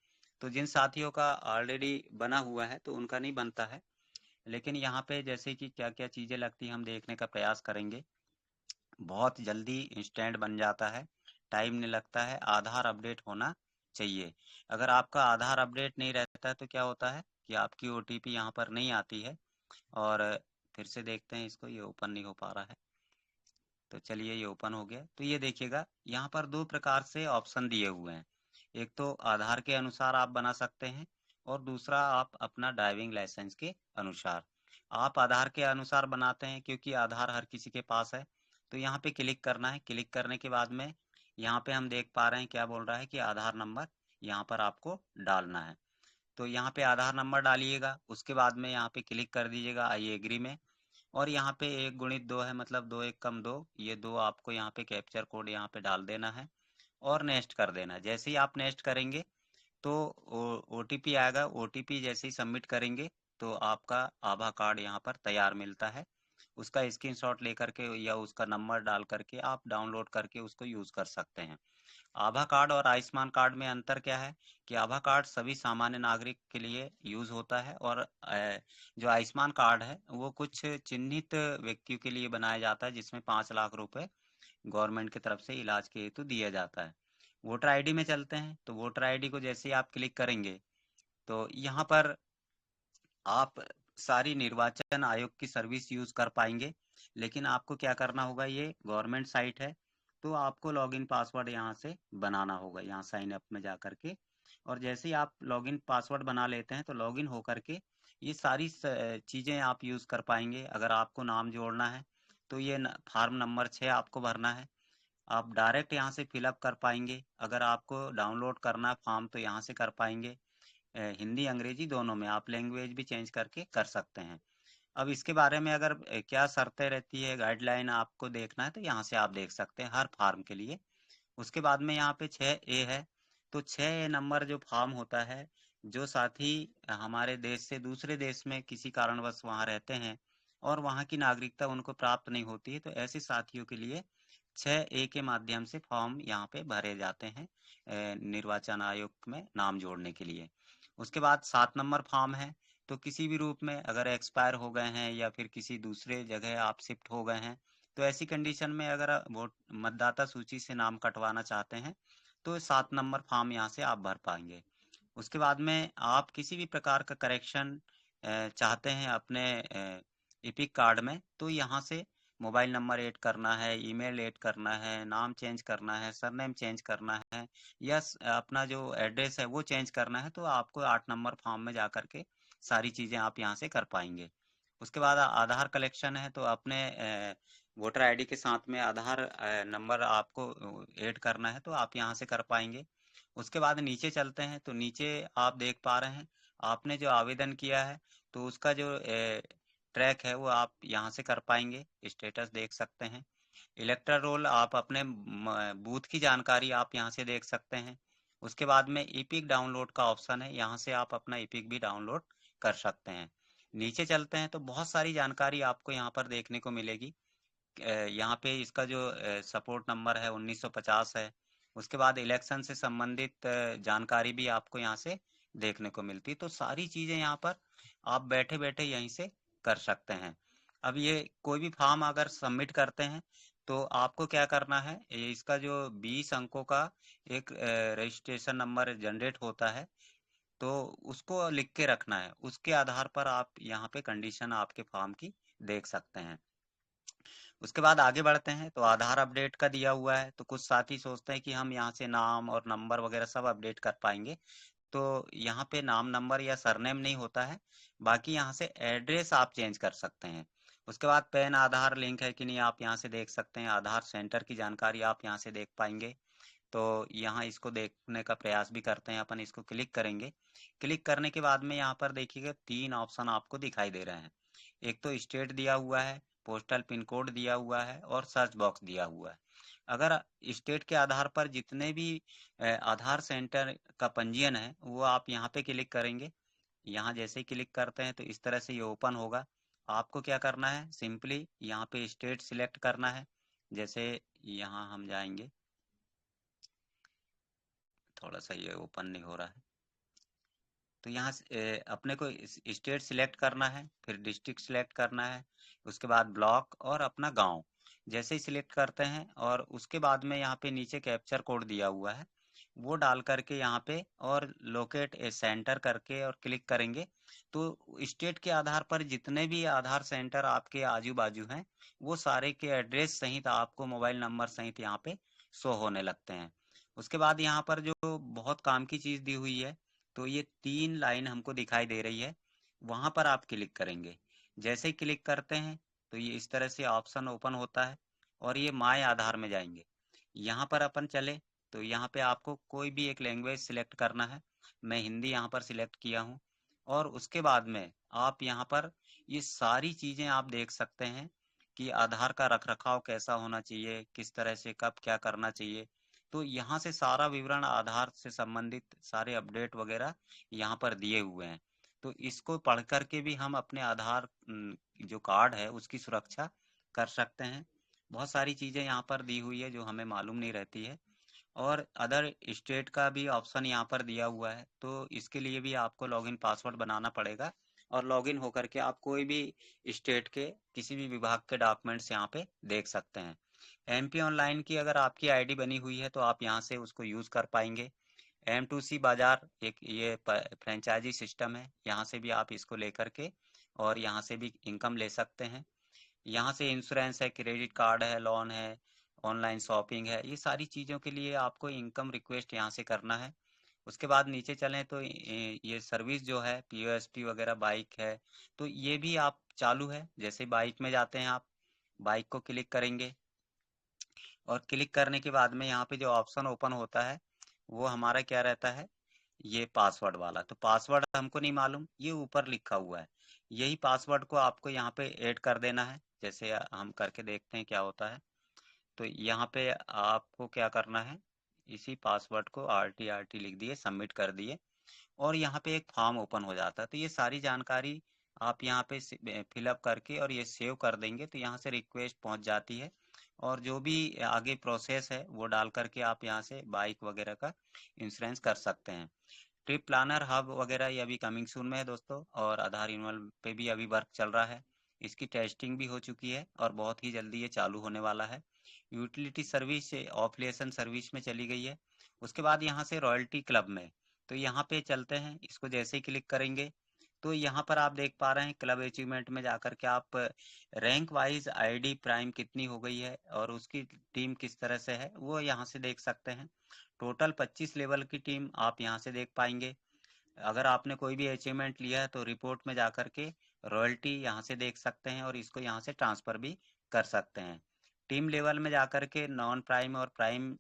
तो जिन साथियों का ऑलरेडी बना हुआ है तो उनका नहीं बनता है, लेकिन यहाँ पे जैसे कि क्या क्या चीज़ें लगती हैं हम देखने का प्रयास करेंगे। बहुत जल्दी इंस्टेंट बन जाता है, टाइम नहीं लगता है, आधार अपडेट होना चाहिए। अगर आपका आधार अपडेट नहीं रहता है तो क्या होता है कि आपकी ओटीपी यहाँ पर नहीं आती है। और फिर से देखते हैं इसको, ये ओपन नहीं हो पा रहा है, तो चलिए ये ओपन हो गया। तो ये देखिएगा यहाँ पर 2 प्रकार से ऑप्शन दिए हुए हैं, एक तो आधार के अनुसार आप बना सकते हैं, और दूसरा आप अपना ड्राइविंग लाइसेंस के अनुसार। आप आधार के अनुसार बनाते हैं क्योंकि आधार हर किसी के पास है, तो यहाँ पे क्लिक करना है। क्लिक करने के बाद में यहाँ पे हम देख पा रहे हैं क्या बोल रहा है कि आधार नंबर यहाँ पर आपको डालना है। तो यहाँ पे आधार नंबर डालिएगा, उसके बाद में यहाँ पे क्लिक कर दीजिएगा आई एग्री में, और यहाँ पे 1 × 2 है, मतलब 2 1 = 2, ये 2 आपको यहाँ पे कैप्चर कोड यहाँ पे डाल देना है और नेक्स्ट कर देना है। जैसे ही आप नेक्स्ट करेंगे तो OTP आएगा। OTP जैसे ही सबमिट करेंगे तो आपका आभा कार्ड यहाँ पर तैयार मिलता है। उसका स्क्रीनशॉट लेकर के या उसका नंबर डाल करके आप डाउनलोड करके उसको यूज कर सकते हैं। आभा कार्ड और आयुष्मान कार्ड में अंतर क्या है कि आभा कार्ड सभी सामान्य नागरिक के लिए यूज होता है, और जो आयुष्मान कार्ड है वो कुछ चिन्हित व्यक्तियों के लिए बनाया जाता है, जिसमें 5 लाख रुपए गवर्नमेंट की तरफ से इलाज के हेतु दिया जाता है। वोटर आईडी में चलते हैं, तो वोटर आईडी को जैसे ही आप क्लिक करेंगे तो यहाँ पर आप सारी निर्वाचन आयोग की सर्विस यूज कर पाएंगे। लेकिन आपको क्या करना होगा, ये गवर्नमेंट साइट है तो आपको लॉगिन पासवर्ड यहाँ से बनाना होगा, यहाँ साइन अप में जा करके। और जैसे ही आप लॉगिन पासवर्ड बना लेते हैं तो लॉगिन होकर के ये सारी चीज़ें आप यूज़ कर पाएंगे। अगर आपको नाम जोड़ना है तो ये फार्म नंबर 6 आपको भरना है, आप डायरेक्ट यहाँ से फिलअप कर पाएंगे। अगर आपको डाउनलोड करना है फॉर्म तो यहाँ से कर पाएंगे। हिंदी अंग्रेजी दोनों में आप लैंग्वेज भी चेंज करके कर सकते हैं। अब इसके बारे में अगर क्या शर्तें रहती है, गाइडलाइन आपको देखना है तो यहाँ से आप देख सकते हैं हर फार्म के लिए। उसके बाद में यहाँ पे 6A है, तो 6A नंबर जो फॉर्म होता है, जो साथी हमारे देश से दूसरे देश में किसी कारणवश वहाँ रहते हैं और वहाँ की नागरिकता उनको प्राप्त नहीं होती है, तो ऐसे साथियों के लिए 6A के माध्यम से फॉर्म यहाँ पे भरे जाते हैं निर्वाचन आयोग में नाम जोड़ने के लिए। उसके बाद 7 नंबर फॉर्म है, तो किसी भी रूप में अगर एक्सपायर हो गए हैं या फिर किसी दूसरे जगह आप शिफ्ट हो गए हैं, तो ऐसी कंडीशन में अगर वोट मतदाता सूची से नाम कटवाना चाहते हैं तो 7 नंबर फॉर्म यहाँ से आप भर पाएंगे। उसके बाद में आप किसी भी प्रकार का करेक्शन चाहते हैं अपने इपिक कार्ड में, तो यहाँ से मोबाइल नंबर ऐड करना है, ईमेल ऐड करना है, नाम चेंज करना है, सरनेम चेंज करना है, या अपना जो एड्रेस है वो चेंज करना है, तो आपको 8 नंबर फॉर्म में जा करके सारी चीज़ें आप यहाँ से कर पाएंगे। उसके बाद आधार कलेक्शन है, तो अपने वोटर आईडी के साथ में आधार नंबर आपको ऐड करना है, तो आप यहाँ से कर पाएंगे। उसके बाद नीचे चलते हैं, तो नीचे आप देख पा रहे हैं आपने जो आवेदन किया है तो उसका जो ट्रैक है वो आप यहाँ से कर पाएंगे, स्टेटस देख सकते हैं। इलेक्टोरल रोल आप अपने बूथ की जानकारी आप यहाँ से देख सकते हैं। उसके बाद में ईपिक डाउनलोड का ऑप्शन है, यहाँ से आप अपना ईपिक भी डाउनलोड कर सकते हैं। नीचे चलते हैं तो बहुत सारी जानकारी आपको यहाँ पर देखने को मिलेगी। यहाँ पे इसका जो सपोर्ट नंबर है 1950 है। उसके बाद इलेक्शन से संबंधित जानकारी भी आपको यहाँ से देखने को मिलती है। तो सारी चीजें यहाँ पर आप बैठे बैठे यहीं से कर सकते हैं। अब ये कोई भी फॉर्म अगर सबमिट करते हैं तो आपको क्या करना है, इसका जो 20 अंकों का एक रजिस्ट्रेशन नंबर जनरेट होता है, तो उसको लिख के रखना है। उसके आधार पर आप यहाँ पे कंडीशन आपके फॉर्म की देख सकते हैं। उसके बाद आगे बढ़ते हैं तो आधार अपडेट का दिया हुआ है, तो कुछ साथी सोचते हैं कि हम यहाँ से नाम और नंबर वगैरह सब अपडेट कर पाएंगे। तो यहाँ पे नाम नंबर या सरनेम नहीं होता है, बाकी यहाँ से एड्रेस आप चेंज कर सकते हैं। उसके बाद पैन आधार लिंक है कि नहीं आप यहाँ से देख सकते हैं। आधार सेंटर की जानकारी आप यहाँ से देख पाएंगे। तो यहाँ इसको देखने का प्रयास भी करते हैं अपन, इसको क्लिक करेंगे। क्लिक करने के बाद में यहाँ पर देखिएगा 3 ऑप्शन आपको दिखाई दे रहे हैं। एक तो स्टेट दिया हुआ है, पोस्टल पिन कोड दिया हुआ है और सर्च बॉक्स दिया हुआ है। अगर स्टेट के आधार पर जितने भी आधार सेंटर का पंजीयन है वो आप यहाँ पे क्लिक करेंगे। यहाँ जैसे ही क्लिक करते हैं तो इस तरह से ये ओपन होगा। आपको क्या करना है, सिंपली यहाँ पे स्टेट सिलेक्ट करना है। जैसे यहाँ हम जाएंगे, थोड़ा सा ये ओपन नहीं हो रहा है, तो यहाँ अपने को स्टेट सिलेक्ट करना है, फिर डिस्ट्रिक्ट सिलेक्ट करना है, उसके बाद ब्लॉक और अपना गांव। जैसे ही सिलेक्ट करते हैं और उसके बाद में यहाँ पे नीचे कैप्चर कोड दिया हुआ है, वो डाल करके यहाँ पे और लोकेट ए सेंटर करके और क्लिक करेंगे, तो स्टेट के आधार पर जितने भी आधार सेंटर आपके आजू बाजू हैं वो सारे के एड्रेस सहित आपको मोबाइल नंबर सहित यहाँ पे शो होने लगते हैं। उसके बाद यहाँ पर जो बहुत काम की चीज़ दी हुई है, तो ये 3 लाइन हमको दिखाई दे रही है, वहां पर आप क्लिक करेंगे। जैसे ही क्लिक करते हैं तो ये इस तरह से ऑप्शन ओपन होता है और ये माय आधार में जाएंगे। यहाँ पर अपन चले तो यहाँ पे आपको कोई भी एक लैंग्वेज सिलेक्ट करना है। मैं हिंदी यहाँ पर सिलेक्ट किया हूँ। और उसके बाद में आप यहाँ पर ये सारी चीजें आप देख सकते हैं कि आधार का रख रखाव कैसा होना चाहिए, किस तरह से कब क्या करना चाहिए। तो यहाँ से सारा विवरण, आधार से संबंधित सारे अपडेट वगैरह यहाँ पर दिए हुए हैं। तो इसको पढ़ करके भी हम अपने आधार जो कार्ड है उसकी सुरक्षा कर सकते हैं। बहुत सारी चीज़ें यहाँ पर दी हुई है जो हमें मालूम नहीं रहती है। और अदर स्टेट का भी ऑप्शन यहाँ पर दिया हुआ है, तो इसके लिए भी आपको लॉगिन पासवर्ड बनाना पड़ेगा और लॉगिन होकर के आप कोई भी स्टेट के किसी भी विभाग के डॉक्यूमेंट्स यहाँ पे देख सकते हैं। एमपी ऑनलाइन की अगर आपकी आईडी बनी हुई है तो आप यहाँ से उसको यूज़ कर पाएंगे। M2C बाजार एक ये फ्रेंचाइजी सिस्टम है, यहाँ से भी आप इसको लेकर के और यहाँ से भी इनकम ले सकते हैं। यहाँ से इंश्योरेंस है, क्रेडिट कार्ड है, लोन है, ऑनलाइन शॉपिंग है, ये सारी चीज़ों के लिए आपको इनकम रिक्वेस्ट यहाँ से करना है। उसके बाद नीचे चलें तो ये सर्विस जो है POSP वगैरह बाइक है, तो ये भी आप चालू है। जैसे बाइक में जाते हैं आप, बाइक को क्लिक करेंगे और क्लिक करने के बाद में यहाँ पे जो ऑप्शन ओपन होता है वो हमारा क्या रहता है, ये पासवर्ड वाला। तो पासवर्ड हमको नहीं मालूम, ये ऊपर लिखा हुआ है, यही पासवर्ड को आपको यहाँ पे ऐड कर देना है। जैसे हम करके देखते हैं क्या होता है। तो यहाँ पे आपको क्या करना है, इसी पासवर्ड को RT लिख दिए, सबमिट कर दिए और यहाँ पे एक फॉर्म ओपन हो जाता है। तो ये सारी जानकारी आप यहाँ पे फिलअप करके और ये सेव कर देंगे तो यहाँ से रिक्वेस्ट पहुँच जाती है और जो भी आगे प्रोसेस है वो डाल करके आप यहाँ से बाइक वगैरह का इंश्योरेंस कर सकते हैं। ट्रिप प्लानर हब वगैरह ये अभी कमिंग सून में है दोस्तों, और आधार इनवॉल्व पे भी अभी वर्क चल रहा है। इसकी टेस्टिंग भी हो चुकी है और बहुत ही जल्दी ये चालू होने वाला है। यूटिलिटी सर्विस ऑफलेशन सर्विस में चली गई है। उसके बाद यहाँ से रॉयल्टी क्लब में, तो यहाँ पे चलते हैं। इसको जैसे ही क्लिक करेंगे तो यहाँ पर आप देख पा रहे हैं क्लब अचीवमेंट में जाकर के आप रैंक वाइज आईडी प्राइम कितनी हो गई है और उसकी टीम किस तरह से है वो यहाँ से देख सकते हैं। टोटल 25 लेवल की टीम आप यहाँ से देख पाएंगे। अगर आपने कोई भी अचीवमेंट लिया है तो रिपोर्ट में जाकर के रॉयल्टी यहाँ से देख सकते हैं और इसको यहाँ से ट्रांसफर भी कर सकते हैं। टीम लेवल में जाकर के नॉन प्राइम और प्राइम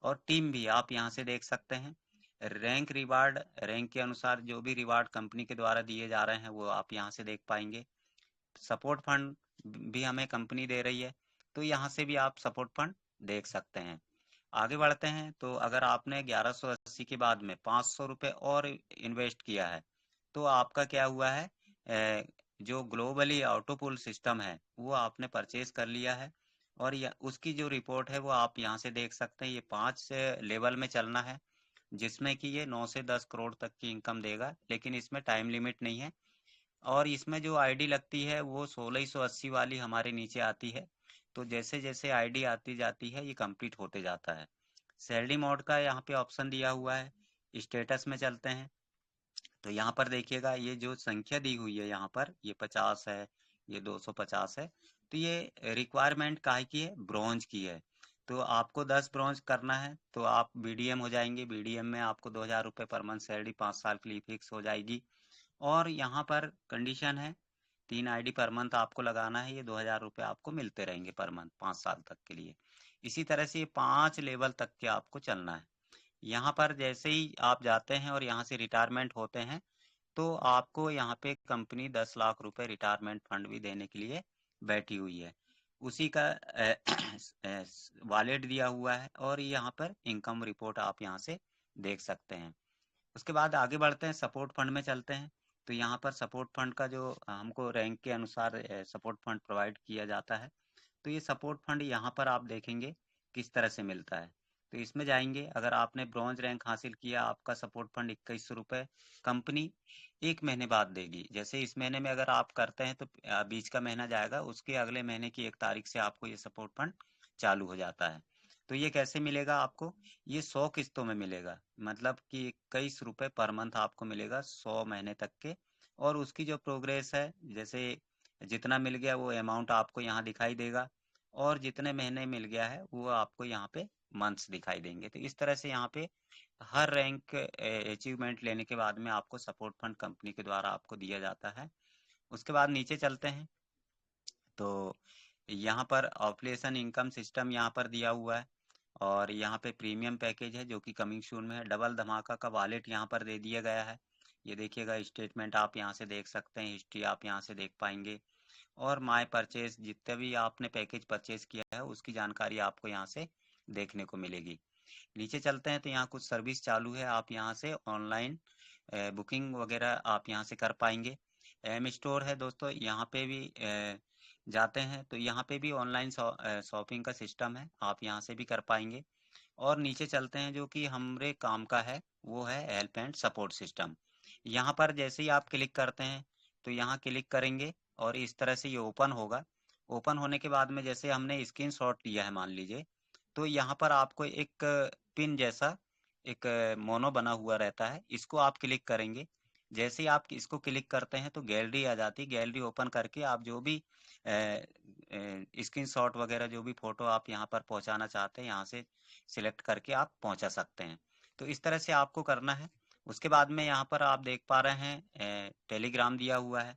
और टीम भी आप यहाँ से देख सकते हैं। रैंक रिवार्ड, रैंक के अनुसार जो भी रिवार्ड कंपनी के द्वारा दिए जा रहे हैं वो आप यहाँ से देख पाएंगे। सपोर्ट फंड भी हमें कंपनी दे रही है, तो यहाँ से भी आप सपोर्ट फंड देख सकते हैं। आगे बढ़ते हैं तो अगर आपने 1180 के बाद में 500 रुपये और इन्वेस्ट किया है तो आपका क्या हुआ है, जो ग्लोबली ऑटोपुल सिस्टम है वो आपने परचेज कर लिया है और उसकी जो रिपोर्ट है वो आप यहाँ से देख सकते हैं। ये 5 से लेवल में चलना है जिसमें कि ये 9 से 10 करोड़ तक की इनकम देगा, लेकिन इसमें टाइम लिमिट नहीं है। और इसमें जो आईडी लगती है वो 1680 वाली हमारे नीचे आती है। तो जैसे जैसे आईडी आती जाती है ये कंप्लीट होते जाता है। सैलरी मोड का यहाँ पे ऑप्शन दिया हुआ है। स्टेटस में चलते हैं तो यहाँ पर देखिएगा ये जो संख्या दी हुई है यहाँ पर, ये 50 है, ये 250 है। तो ये रिक्वायरमेंट काहे की है, ब्रॉन्ज की है। तो आपको 10 ब्रॉन्ज करना है तो आप BDM हो जाएंगे। BDM में आपको 2000 रुपये पर मंथ सैलरी 5 साल के लिए फिक्स हो जाएगी। और यहाँ पर कंडीशन है 3 आईडी पर मंथ आपको लगाना है, ये 2000 रुपये आपको मिलते रहेंगे पर मंथ 5 साल तक के लिए। इसी तरह से 5 लेवल तक के आपको चलना है। यहाँ पर जैसे ही आप जाते हैं और यहाँ से रिटायरमेंट होते हैं तो आपको यहाँ पे कंपनी 10 लाख रुपए रिटायरमेंट फंड भी देने के लिए बैठी हुई है। उसी का वॉलेट दिया हुआ है और यहाँ पर इनकम रिपोर्ट आप यहाँ से देख सकते हैं। उसके बाद आगे बढ़ते हैं, सपोर्ट फंड में चलते हैं। तो यहाँ पर सपोर्ट फंड का जो हमको रैंक के अनुसार सपोर्ट फंड प्रोवाइड किया जाता है, तो ये सपोर्ट फंड यहाँ पर आप देखेंगे किस तरह से मिलता है। तो इसमें जाएंगे, अगर आपने ब्रॉन्ज रैंक हासिल किया आपका सपोर्ट फंड 2100 रुपये कंपनी 1 महीने बाद देगी। जैसे इस महीने में अगर आप करते हैं तो बीच का महीना जाएगा, उसके अगले महीने की 1 तारीख से आपको ये सपोर्ट फंड चालू हो जाता है। तो ये कैसे मिलेगा आपको, ये 100 किस्तों में मिलेगा, मतलब कि 21 रुपये पर मंथ आपको मिलेगा 100 महीने तक के। और उसकी जो प्रोग्रेस है, जैसे जितना मिल गया वो अमाउंट आपको यहाँ दिखाई देगा और जितने महीने मिल गया है वो आपको यहाँ पे मंथ्स दिखाई देंगे। तो इस तरह से यहाँ पे हर रैंक अचीवमेंट लेने के बाद में आपको सपोर्ट फंड कंपनी के द्वारा आपको दिया जाता है। उसके बाद नीचे चलते हैं तो यहाँ पर ऑपरेशन इनकम सिस्टम यहाँ पर दिया हुआ है और यहाँ पे प्रीमियम पैकेज है जो कि कमिंग सून में है। डबल धमाका का वॉलेट यहाँ पर दे दिया गया है। ये देखिएगा, स्टेटमेंट आप यहाँ से देख सकते हैं, हिस्ट्री आप यहाँ से देख पाएंगे और माय परचेज जितने भी आपने पैकेज परचेज किया है उसकी जानकारी आपको यहाँ से देखने को मिलेगी। नीचे चलते हैं तो यहाँ कुछ सर्विस चालू है, आप यहाँ से ऑनलाइन बुकिंग वगैरह आप यहाँ से कर पाएंगे। एम स्टोर है दोस्तों, यहाँ पे भी जाते हैं तो यहाँ पे भी ऑनलाइन शॉपिंग का सिस्टम है, आप यहाँ से भी कर पाएंगे। और नीचे चलते हैं जो कि हमारे काम का है, वो है हेल्प एंड सपोर्ट सिस्टम। यहाँ पर जैसे ही आप क्लिक करते हैं तो यहाँ क्लिक करेंगे और इस तरह से ये ओपन होगा। ओपन होने के बाद में जैसे हमने स्क्रीनशॉट लिया है मान लीजिए, तो यहाँ पर आपको एक पिन जैसा एक मोनो बना हुआ रहता है, इसको आप क्लिक करेंगे। जैसे ही आप इसको क्लिक करते हैं तो गैलरी आ जाती है, गैलरी ओपन करके आप जो भी स्क्रीनशॉट वगैरह जो भी फोटो आप यहाँ पर पहुँचाना चाहते हैं यहाँ से सिलेक्ट करके आप पहुँचा सकते हैं। तो इस तरह से आपको करना है। उसके बाद में यहाँ पर आप देख पा रहे हैं टेलीग्राम दिया हुआ है,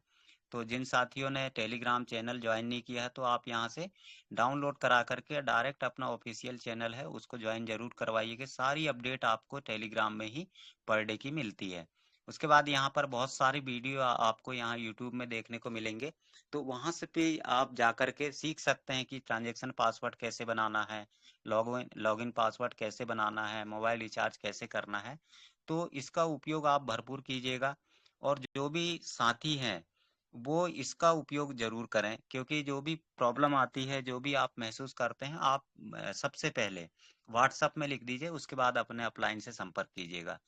तो जिन साथियों ने टेलीग्राम चैनल ज्वाइन नहीं किया है तो आप यहाँ से डाउनलोड करा करके डायरेक्ट अपना ऑफिशियल चैनल है उसको ज्वाइन जरूर करवाइएगा। सारी अपडेट आपको टेलीग्राम में ही पर डे की मिलती है। उसके बाद यहाँ पर बहुत सारी वीडियो आपको यहाँ यूट्यूब में देखने को मिलेंगे, तो वहाँ से भी आप जा कर के सीख सकते हैं कि ट्रांजेक्शन पासवर्ड कैसे बनाना है, लॉगिन पासवर्ड कैसे बनाना है, मोबाइल रिचार्ज कैसे करना है। तो इसका उपयोग आप भरपूर कीजिएगा और जो भी साथी हैं वो इसका उपयोग जरूर करें, क्योंकि जो भी प्रॉब्लम आती है, जो भी आप महसूस करते हैं, आप सबसे पहले व्हाट्सएप में लिख दीजिए, उसके बाद अपने अपलाइन से संपर्क कीजिएगा।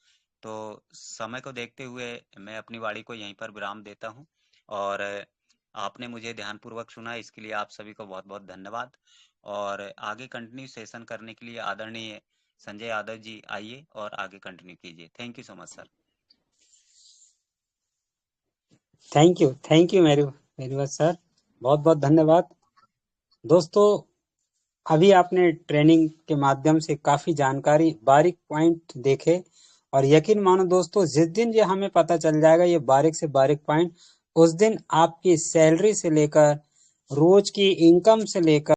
तो समय को देखते हुए मैं अपनी वाणी को यहीं पर विराम देता हूँ और आपने मुझे ध्यानपूर्वक सुना, इसके लिए आप सभी को बहुत बहुत धन्यवाद। और आगे कंटिन्यू सेशन करने के लिए आदरणीय संजय यादव जी आइए और आगे कंटिन्यू कीजिए। Thank you so much sir. Thank you very much sir, बहुत बहुत धन्यवाद। दोस्तों, अभी आपने ट्रेनिंग के माध्यम से काफी जानकारी, बारीक पॉइंट देखे और यकीन मानो दोस्तों, जिस दिन ये हमें पता चल जाएगा ये बारीक से बारीक पॉइंट, उस दिन आपकी सैलरी से लेकर रोज की इनकम से लेकर